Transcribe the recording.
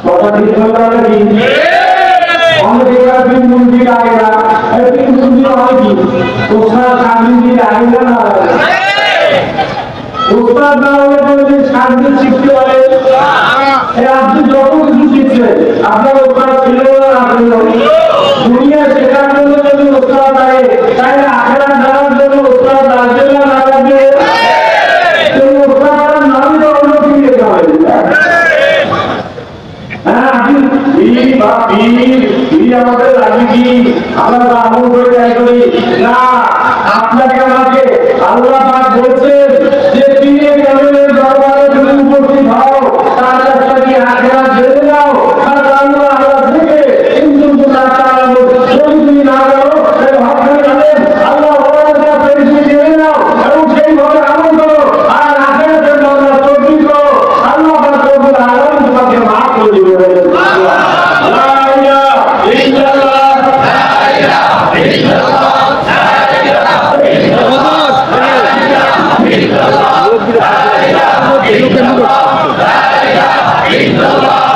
কথা ঠিক বলতে কি? অনেকে মুরগি আগে উস্তাদ শান্তি আইলা না উস্তাদ না হলে যদি শান্তি শিখতে পারে আপনি যত কিছু শিখছেন আপনার উস্তাদ ছিল না দুনিয়া শেখার জন্য যদি উস্তাদ থাকে তাহলে আখেরা জানার জন্য উস্তাদ লাগবে না না লাগবে উস্তাদ নামই তো অন্য কি লেখা হয় হ্যাঁ আপনি আমাদের লাগে কি আমরা আমল করে যাই করি না আপনাকে আমাকে আল্লাহ পাক বলছেন যে পীরে কামেলের দরবারে যদি উপস্থিত হও তার কাছে কি আখেরাত জেনে নাও আর আল্লাহ থেকে কিন্তু না তাআলা যদি তুমি না করো তাহলে ভাবতে গেলেন আল্লাহ ওয়ার কাছে জেনে নাও এবং সেইভাবে আমল করো আর আখেরাতের জন্য তৌফিক করো আল্লাহ পাক রব্বুল আলামিন তোমাকে মাফ করে দিবেন Allah